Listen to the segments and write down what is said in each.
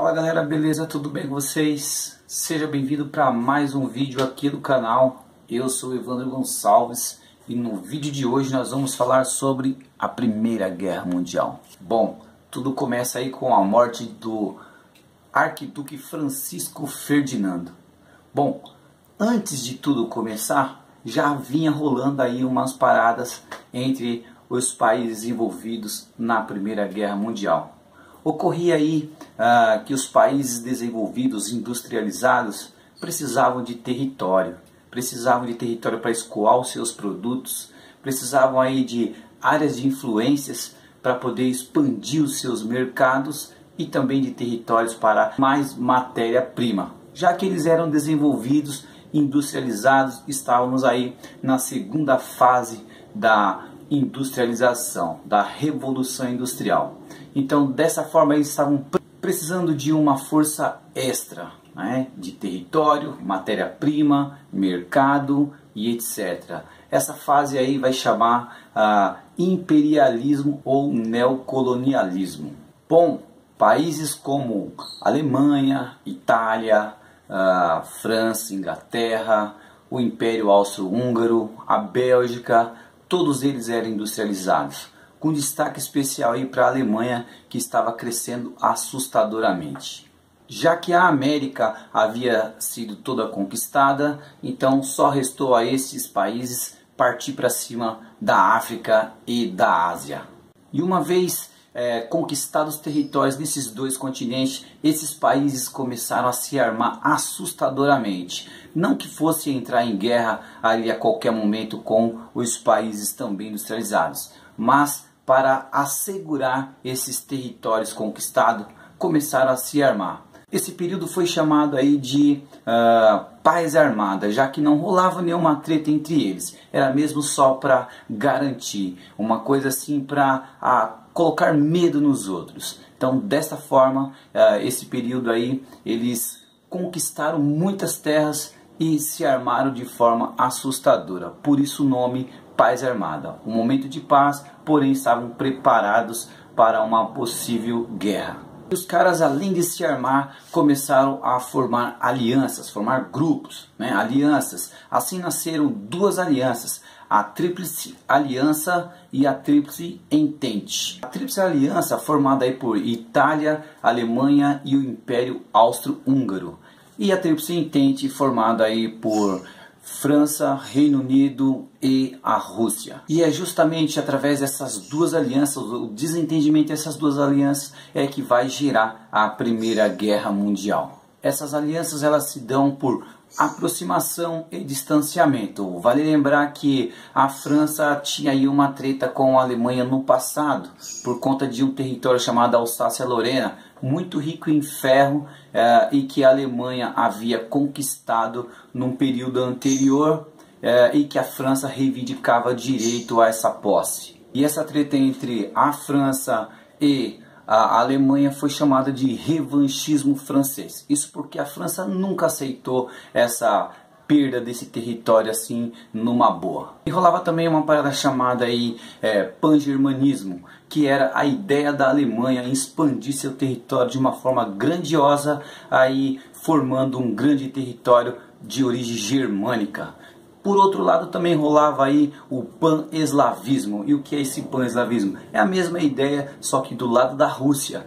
Fala galera, beleza? Tudo bem com vocês? Seja bem-vindo para mais um vídeo aqui do canal. Eu sou o Evandro Gonçalves e no vídeo de hoje nós vamos falar sobre a Primeira Guerra Mundial. Bom, tudo começa aí com a morte do Arquiduque Francisco Ferdinando. Bom, antes de tudo começar, já vinha rolando aí umas paradas entre os países envolvidos na Primeira Guerra Mundial. Ocorria aí que os países desenvolvidos, industrializados, precisavam de território para escoar os seus produtos, precisavam aí de áreas de influências para poder expandir os seus mercados e também de territórios para mais matéria-prima. Já que eles eram desenvolvidos, industrializados, estávamos aí na segunda fase da industrialização, da Revolução Industrial. Então, dessa forma, eles estavam precisando de uma força extra, né? De território, matéria-prima, mercado e etc. Essa fase aí vai chamar imperialismo ou neocolonialismo. Bom, países como Alemanha, Itália, França, Inglaterra, o Império Austro-Húngaro, a Bélgica, todos eles eram industrializados, com destaque especial aí para a Alemanha, que estava crescendo assustadoramente. Já que a América havia sido toda conquistada, então só restou a esses países partir para cima da África e da Ásia. E uma vez conquistados territórios nesses dois continentes, esses países começaram a se armar assustadoramente. Não que fosse entrar em guerra ali a qualquer momento com os países também industrializados, mas para assegurar esses territórios conquistados, começaram a se armar. Esse período foi chamado aí de paz armada, já que não rolava nenhuma treta entre eles. Era mesmo só para garantir, uma coisa assim para colocar medo nos outros. Então, desta forma, esse período aí, eles conquistaram muitas terras e se armaram de forma assustadora. Por isso o nome Paz Armada. Um momento de paz, porém estavam preparados para uma possível guerra. E os caras, além de se armar, começaram a formar alianças, formar grupos, né? Alianças. Assim nasceram duas alianças, a Tríplice Aliança e a Tríplice Entente. A Tríplice Aliança, formada aí por Itália, Alemanha e o Império Austro-Húngaro. E a Tríplice Entente, formada aí por França, Reino Unido e a Rússia. E é justamente através dessas duas alianças, o desentendimento dessas duas alianças é que vai gerar a Primeira Guerra Mundial. Essas alianças elas se dão por aproximação e distanciamento. Vale lembrar que a França tinha aí uma treta com a Alemanha no passado, por conta de um território chamado Alsácia-Lorena, muito rico em ferro, e que a Alemanha havia conquistado num período anterior, e que a França reivindicava direito a essa posse. E essa treta entre a França e a Alemanha foi chamada de revanchismo francês. Isso porque a França nunca aceitou essa perda desse território assim numa boa. E rolava também uma parada chamada aí pan-germanismo, que era a ideia da Alemanha em expandir seu território de uma forma grandiosa, aí formando um grande território de origem germânica. Por outro lado, também rolava aí o pan-eslavismo. E o que é esse pan-eslavismo? É a mesma ideia, só que do lado da Rússia,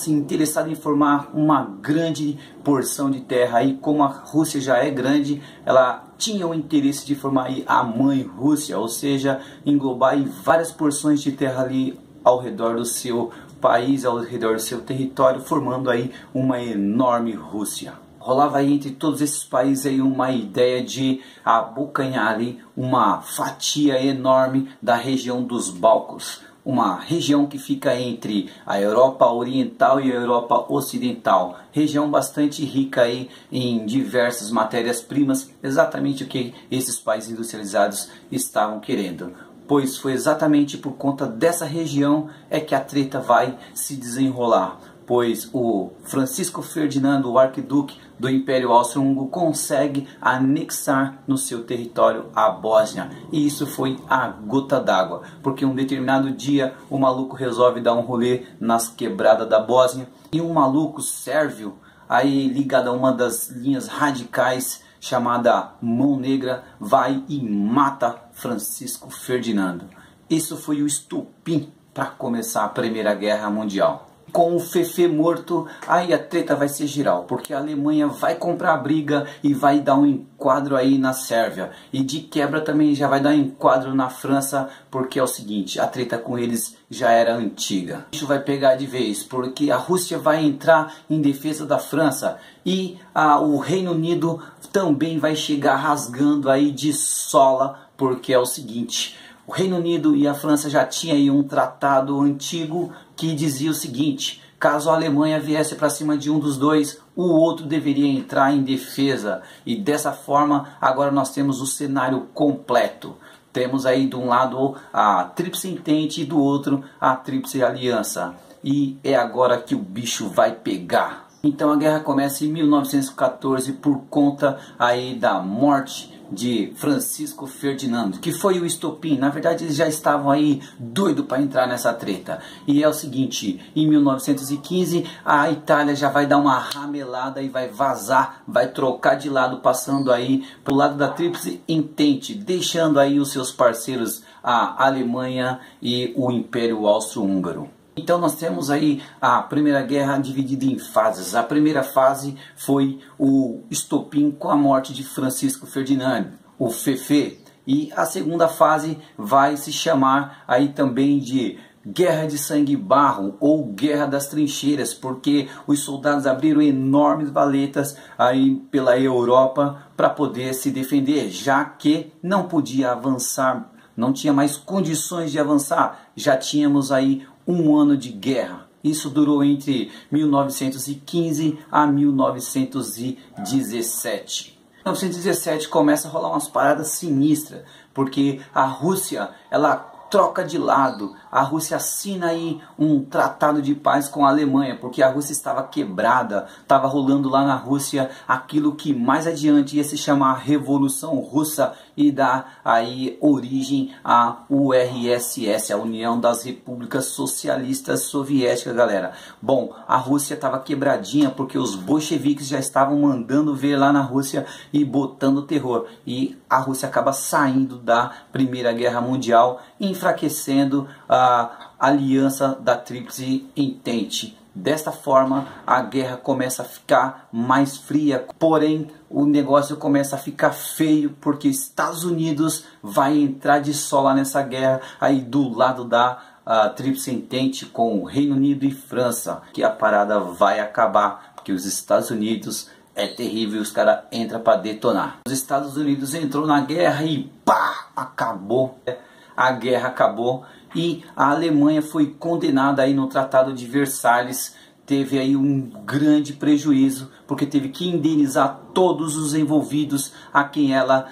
interessada em formar uma grande porção de terra. Aí, como a Rússia já é grande, ela tinha o interesse de formar aí a mãe Rússia, ou seja, englobar aí várias porções de terra ali ao redor do seu país, ao redor do seu território, formando aí uma enorme Rússia. Rolava aí entre todos esses países aí uma ideia de abocanhar ali uma fatia enorme da região dos Balcãs, uma região que fica entre a Europa Oriental e a Europa Ocidental, região bastante rica aí em diversas matérias-primas, exatamente o que esses países industrializados estavam querendo. Pois foi exatamente por conta dessa região é que a treta vai se desenrolar. Pois o Francisco Ferdinando, o arquiduque do Império Austro-Húngaro, consegue anexar no seu território a Bósnia. E isso foi a gota d'água, porque um determinado dia o maluco resolve dar um rolê nas quebradas da Bósnia e um maluco sérvio aí ligado a uma das linhas radicais chamada Mão Negra vai e mata Francisco Ferdinando. Isso foi o estopim para começar a Primeira Guerra Mundial. Com o Fefe morto, aí a treta vai ser geral, porque a Alemanha vai comprar a briga e vai dar um enquadro aí na Sérvia. E de quebra também já vai dar um enquadro na França, porque é o seguinte, a treta com eles já era antiga. Isso vai pegar de vez, porque a Rússia vai entrar em defesa da França e o Reino Unido também vai chegar rasgando aí de sola, porque é o seguinte... O Reino Unido e a França já tinham aí um tratado antigo que dizia o seguinte: caso a Alemanha viesse para cima de um dos dois, o outro deveria entrar em defesa. E dessa forma, agora nós temos o cenário completo. Temos aí de um lado a Tríplice Entente e do outro a Tríplice Aliança. E é agora que o bicho vai pegar. Então a guerra começa em 1914 por conta aí da morte de Francisco Ferdinando, que foi o estopim. Na verdade eles já estavam aí doidos para entrar nessa treta. E é o seguinte, em 1915 a Itália já vai dar uma ramelada e vai vazar, vai trocar de lado, passando aí pro lado da Tríplice Entente, deixando aí os seus parceiros, a Alemanha e o Império Austro-Húngaro. Então nós temos aí a Primeira Guerra dividida em fases. A primeira fase foi o estopim com a morte de Francisco Ferdinando, o Fefe. E a segunda fase vai se chamar aí também de Guerra de Sangue e Barro ou Guerra das Trincheiras, porque os soldados abriram enormes valetas aí pela Europa para poder se defender, já que não podia avançar, não tinha mais condições de avançar, já tínhamos aí um ano de guerra. Isso durou entre 1915 a 1917. Em 1917 começa a rolar umas paradas sinistras, porque a Rússia, ela troca de lado. A Rússia assina aí um tratado de paz com a Alemanha, porque a Rússia estava quebrada, estava rolando lá na Rússia aquilo que mais adiante ia se chamar Revolução Russa e dar aí origem à URSS, a União das Repúblicas Socialistas Soviéticas, galera. Bom, a Rússia estava quebradinha porque os bolcheviques já estavam mandando ver lá na Rússia e botando terror. E a Rússia acaba saindo da Primeira Guerra Mundial, enfraquecendo a aliança da Tríplice Entente. Desta forma, a guerra começa a ficar mais fria, porém o negócio começa a ficar feio, porque Estados Unidos vai entrar de sola nessa guerra aí do lado da Tríplice Entente com o Reino Unido e França, que a parada vai acabar, porque os Estados Unidos é terrível, os caras entram para detonar. Os Estados Unidos entrou na guerra e pá, acabou. A guerra acabou e a Alemanha foi condenada aí no Tratado de Versalhes. Teve aí um grande prejuízo, porque teve que indenizar todos os envolvidos a quem ela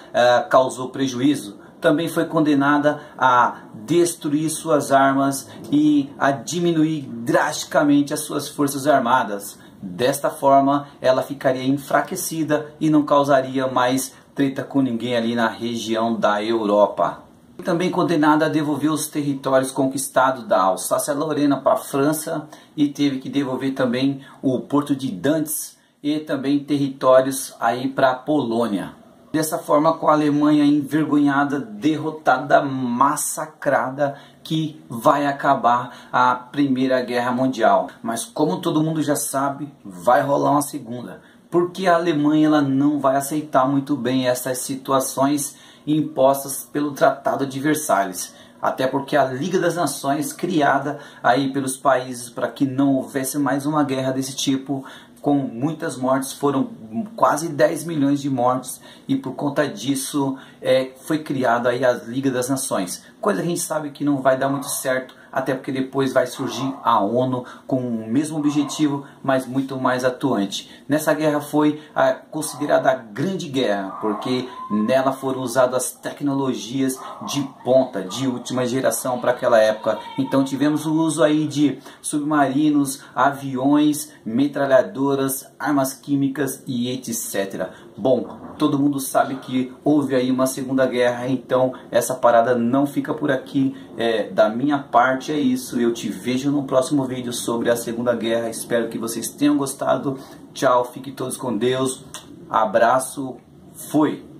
causou prejuízo. Também foi condenada a destruir suas armas e a diminuir drasticamente as suas forças armadas. Desta forma, ela ficaria enfraquecida e não causaria mais treta com ninguém ali na região da Europa. Também condenada a devolver os territórios conquistados da Alsácia-Lorena para a França e teve que devolver também o Porto de Dantes e também territórios aí para a Polônia. Dessa forma, com a Alemanha envergonhada, derrotada, massacrada, que vai acabar a Primeira Guerra Mundial. Mas como todo mundo já sabe, vai rolar uma segunda. Porque a Alemanha ela não vai aceitar muito bem essas situações impostas pelo Tratado de Versalhes. Até porque a Liga das Nações, criada aí pelos países para que não houvesse mais uma guerra desse tipo, com muitas mortes, foram quase 10 milhões de mortes, e por conta disso foi criada aí a Liga das Nações. Coisa que a gente sabe que não vai dar muito certo, até porque depois vai surgir a ONU com o mesmo objetivo, mas muito mais atuante. Nessa guerra foi considerada a Grande Guerra, porque nela foram usadas tecnologias de ponta, de última geração para aquela época. Então tivemos o uso aí de submarinos, aviões, metralhadoras, armas químicas e etc. Bom, todo mundo sabe que houve aí uma Segunda Guerra, então essa parada não fica por aqui. Da minha parte é isso, eu te vejo no próximo vídeo sobre a Segunda Guerra. Espero que vocês tenham gostado. Tchau, fiquem todos com Deus, abraço, fui!